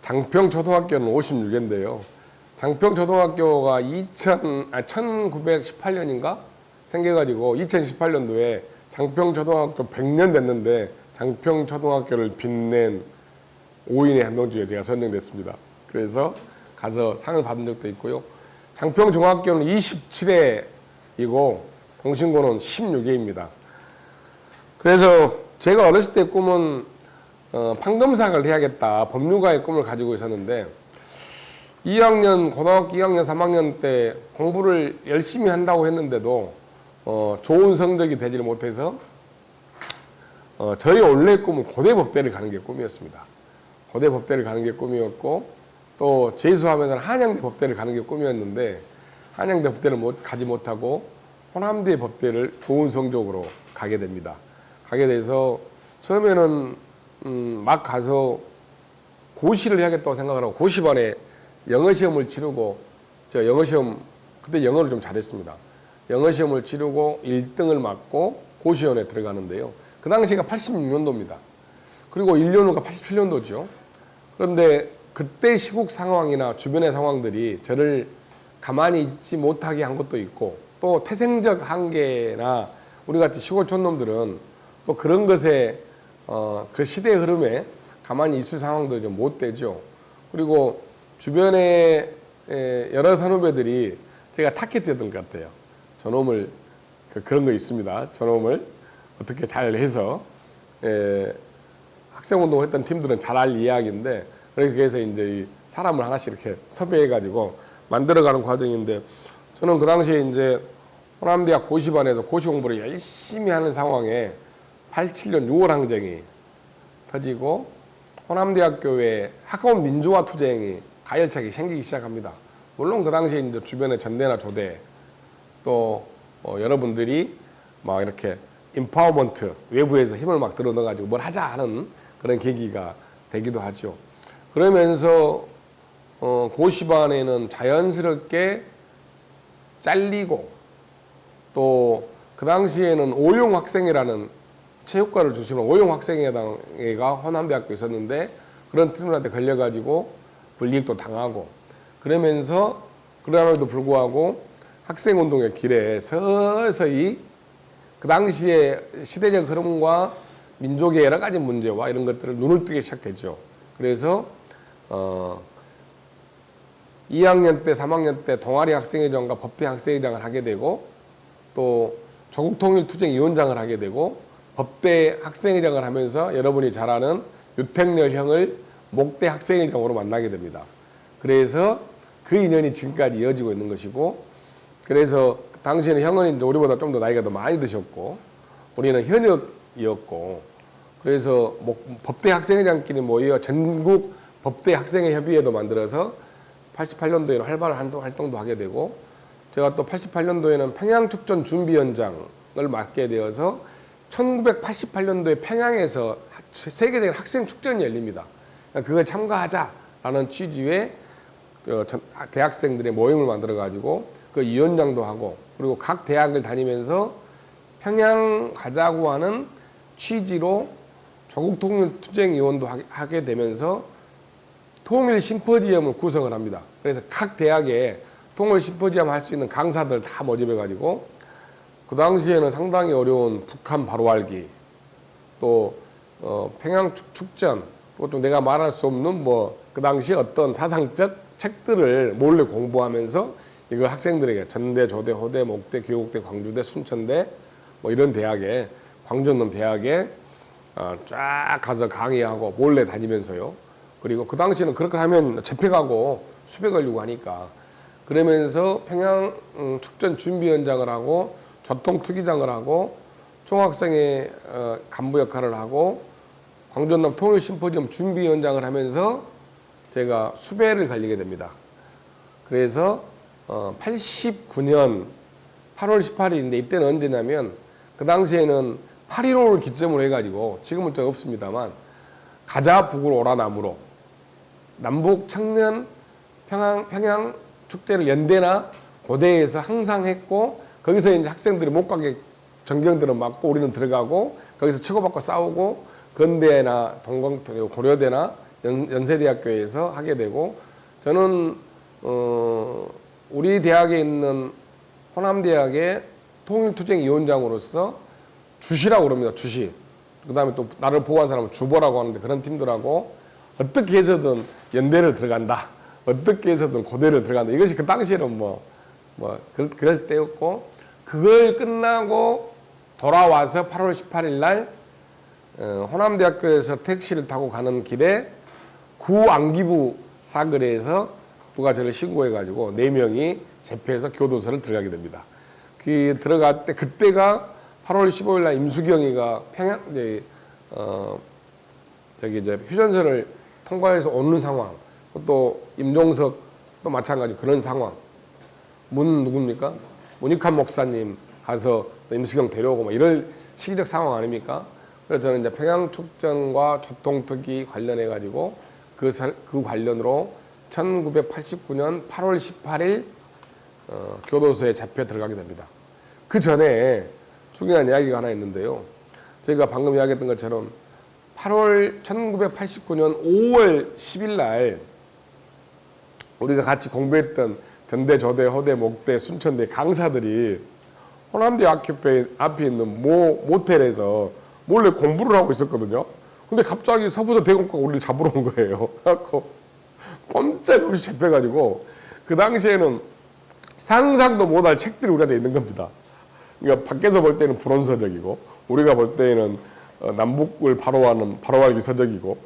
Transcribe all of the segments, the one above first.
장평초등학교는 56개인데요. 장평초등학교가 1918년인가 생겨가지고 2018년도에 장평초등학교 100년 됐는데 장평초등학교를 빛낸 5인의 한 명 중에 제가 선정됐습니다. 그래서 가서 상을 받은 적도 있고요. 장평중학교는 27회이고 동신고는 16회입니다. 그래서 제가 어렸을 때 꿈은 판검사를 해야겠다, 법률가의 꿈을 가지고 있었는데 2학년, 고등학교 2학년, 3학년 때 공부를 열심히 한다고 했는데도 좋은 성적이 되지를 못해서 저희 원래 꿈은 고대법대를 가는 게 꿈이었습니다. 고대법대를 가는 게 꿈이었고 또 재수하면서 한양대 법대를 가는 게 꿈이었는데 한양대 법대를 가지 못하고 호남대 법대를 좋은 성적으로 가게 됩니다. 가게 돼서 처음에는 막 가서 고시를 해야겠다고 생각을 하고 고시반에 영어시험을 치르고 제가 영어시험 그때 영어를 좀 잘했습니다. 영어시험을 치르고 1등을 맞고 고시원에 들어가는데요. 그 당시가 86년도입니다. 그리고 1년 후가 87년도죠. 그런데 그때 시국 상황이나 주변의 상황들이 저를 가만히 있지 못하게 한 것도 있고 또 태생적 한계나 우리 같이 시골 촌놈들은 또 그런 것에 그 시대의 흐름에 가만히 있을 상황도 좀 못 되죠. 그리고 주변에 여러 선후배들이 제가 타겟이었던 것 같아요. 저놈을 그런 거 있습니다. 저놈을 어떻게 잘 해서 학생운동을 했던 팀들은 잘 알 이야기인데 그래서 이제 이 사람을 하나씩 이렇게 섭외해가지고 만들어가는 과정인데 저는 그 당시에 이제 호남대학 고시반에서 고시 공부를 열심히 하는 상황에 87년 6월 항쟁이 터지고 호남대학교에 학원 민주화 투쟁이 가열차게 생기기 시작합니다. 물론 그 당시에 이제 주변에 전대나 조대 또 여러분들이 막 이렇게 인파워먼트 외부에서 힘을 막 들어 넣어가지고 뭘 하자 하는 그런 계기가 되기도 하죠. 그러면서 고시반에는 자연스럽게 잘리고 또 그 당시에는 오용학생회라는 체육과를 주시는 오용학생회가 호남대학교에 있었는데 그런 팀들한테 걸려가지고 불이익도 당하고 그러면서 그럼에도 불구하고 학생운동의 길에 서서히 그 당시에 시대적 흐름과 민족의 여러 가지 문제와 이런 것들을 눈을 뜨기 시작했죠. 그래서 2학년 때, 3학년 때 동아리 학생회장과 법대 학생회장을 하게 되고 또 조국통일투쟁위원장을 하게 되고 법대 학생회장을 하면서 여러분이 잘 아는 유택열 형을 목대 학생회장으로 만나게 됩니다. 그래서 그 인연이 지금까지 이어지고 있는 것이고 그래서 당시에는 형은 이제 우리보다 좀 더 나이가 더 많이 드셨고 우리는 현역이었고 그래서 법대 학생회장끼리 모여 전국 법대 학생회 협의회도 만들어서 88년도에는 활발한 활동도 하게 되고 제가 또 88년도에는 평양축전 준비위원장을 맡게 되어서 1988년도에 평양에서 세계적인 학생축전이 열립니다. 그걸 참가하자라는 취지의 대학생들의 모임을 만들어 가지고 그 위원장도 하고 그리고 각 대학을 다니면서 평양 가자고 하는 취지로 조국통일투쟁위원도 하게 되면서 통일 심포지엄을 구성을 합니다. 그래서 각 대학에 통일 심포지엄 할 수 있는 강사들 다 모집해 가지고 그 당시에는 상당히 어려운 북한 바로 알기 또 평양 축전 또 내가 말할 수 없는 뭐 그 당시 어떤 사상적 책들을 몰래 공부하면서 이걸 학생들에게 전대, 조대, 호대, 목대, 교육대, 광주대, 순천대 뭐 이런 대학에 광주놈 대학에 쫙 가서 강의하고 몰래 다니면서요. 그리고 그 당시에는 그렇게 하면 잡혀가고 수배 걸리고 하니까 그러면서 평양 축전 준비위원장을 하고 교통투기장을 하고 총학생회 간부 역할을 하고 광주남 통일심포지엄 준비위원장을 하면서 제가 수배를 걸리게 됩니다. 그래서 89년 8월 18일인데 이때는 언제냐면 그 당시에는 8.15를 기점으로 해가지고 지금은 좀 없습니다만 가자 북으로 오라 남으로 남북 청년 평양 축제를 연대나 고대에서 항상 했고 거기서 이제 학생들이 못 가게 전경들은 막고 우리는 들어가고 거기서 치고받고 싸우고 건대나 고려대나 연세대학교에서 하게 되고 저는 우리 대학에 있는 호남대학의 통일투쟁위원장으로서 주시라고 그럽니다. 주시. 그 다음에 또 나를 보호한 사람은 주보라고 하는데 그런 팀들하고 어떻게 해서든 연대를 들어간다. 어떻게 해서든 고대를 들어간다. 이것이 그 당시에는 그럴 때였고 그걸 끝나고 돌아와서 8월 18일 날 호남대학교에서 택시를 타고 가는 길에 구안기부 사거리에서 누가 저를 신고해가지고 4명이 재패해서 교도소를 들어가게 됩니다. 그 들어갈 때 그때가 8월 15일 날 임수경이가 평양 저기 이제 휴전선을 통과해서 오는 상황, 또 임종석 또 마찬가지 그런 상황. 누굽니까? 문익환 목사님 가서 또 임수경 데려오고 뭐 이럴 시기적 상황 아닙니까? 그래서 저는 이제 평양 축전과 조통특위 관련해 가지고 그 관련으로 1989년 8월 18일 교도소에 잡혀 들어가게 됩니다. 그 전에 중요한 이야기가 하나 있는데요. 저희가 방금 이야기했던 것처럼 1989년 5월 10일 날 우리가 같이 공부했던 전대, 조대, 호대, 목대, 순천대 강사들이 호남대 앞에 있는 모텔에서 몰래 공부를 하고 있었거든요. 근데 갑자기 서부서 대공과가 우리를 잡으러 온 거예요. 그래갖고 꼼짝없이 잡혀가지고 그 당시에는 상상도 못할 책들이 우리한테 있는 겁니다. 그러니까 밖에서 볼 때는 불온서적이고 우리가 볼 때는 남북을 바로하기 서적이고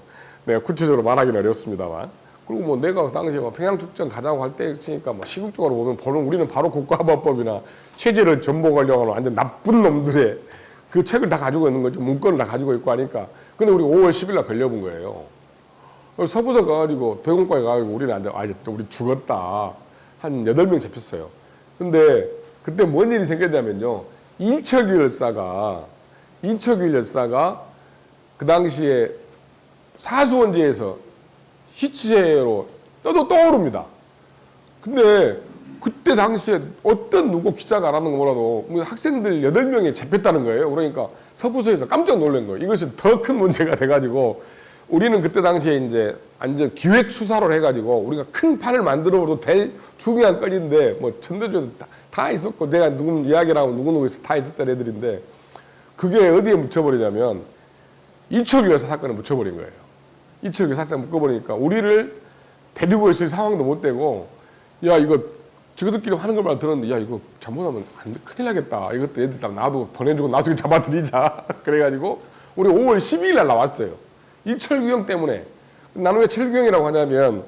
내가 구체적으로 말하기는 어렵습니다만 그리고 뭐 내가 그 당시에 평양축전 가자고 할 때였으니까 뭐 시국적으로 보면 우리는 바로 국가안보법이나 체제를 전복하려고 하는 완전 나쁜 놈들의 그 책을 다 가지고 있는 거죠. 문건을 다 가지고 있고 하니까. 근데 우리 5월 10일 날 걸려본 거예요. 서부서 가가지고 대공과에 가가지고 우리는 우리 죽었다. 한 8명 잡혔어요. 근데 그때 뭔 일이 생겼냐면요. 이철규 열사가 그 당시에 사수원지에서 시체로 떠오릅니다. 근데 그때 당시에 어떤 누구 기자가 알았는 거 몰라도 학생들 8명이 잡혔다는 거예요. 그러니까 서부서에서 깜짝 놀란 거예요. 이것이 더 큰 문제가 돼가지고 우리는 그때 당시에 이제 완전 기획 수사를 해가지고 우리가 큰 판을 만들어도 될 중요한 건인데 뭐 전도조도 다 있었고 내가 누구 이야기를 하면 누구누구 다 있었던 애들인데 그게 어디에 묻혀버리냐면 이철규 여사 사건에 묻혀버린 거예요. 이철규 사건에 묶어버리니까 우리를 데리고 있을 상황도 못 되고 야 이거 저희들끼리 하는 것만 들었는데 야 이거 잘못하면 큰일 나겠다. 이것도 애들 다 놔두고 보내주고 나중에 잡아들이자. 그래가지고 우리 5월 12일 날 나왔어요. 이철규 형 때문에. 나는 왜 철규 형이라고 하냐면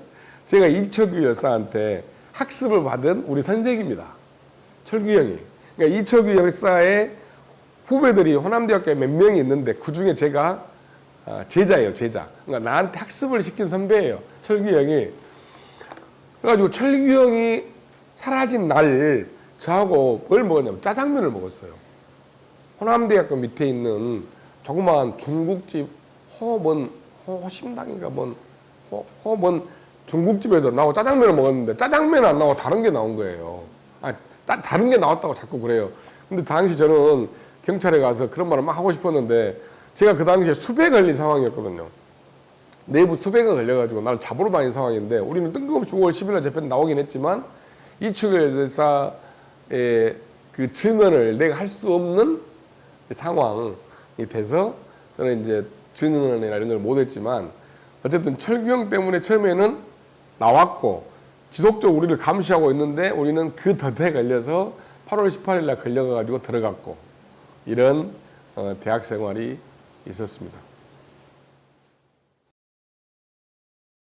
제가 이철규 열사한테 학습을 받은 우리 선생입니다. 철규 형이. 그러니까 이철규 열사의 후배들이 호남대학교에 몇 명이 있는데 그중에 제가 제자예요. 제자. 그러니까 나한테 학습을 시킨 선배예요. 철규 형이. 그래가지고 철규 형이 사라진 날 저하고 뭘 먹었냐면 짜장면을 먹었어요. 호남대학교 밑에 있는 조그마한 중국집 호심당인가 뭔 중국집에서 나하고 짜장면을 먹었는데 짜장면 안 나오고 다른 게 나온 거예요. 다른 게 나왔다고 자꾸 그래요. 근데 당시 저는 경찰에 가서 그런 말을 막 하고 싶었는데 제가 그 당시에 수배에 걸린 상황이었거든요. 내부 수배가 걸려가지고 나를 잡으러 다닌 상황인데 우리는 뜬금없이 5월 10일 날 재판 나오긴 했지만 이철규 열사의 그 증언을 내가 할 수 없는 상황이 돼서 저는 이제 증언이나 이런 걸 못했지만 어쨌든 철규 형 때문에 처음에는 나왔고 지속적으로 우리를 감시하고 있는데 우리는 그 덫에 걸려서 8월 18일 날 걸려가지고 들어갔고 이런 대학 생활이 있었습니다.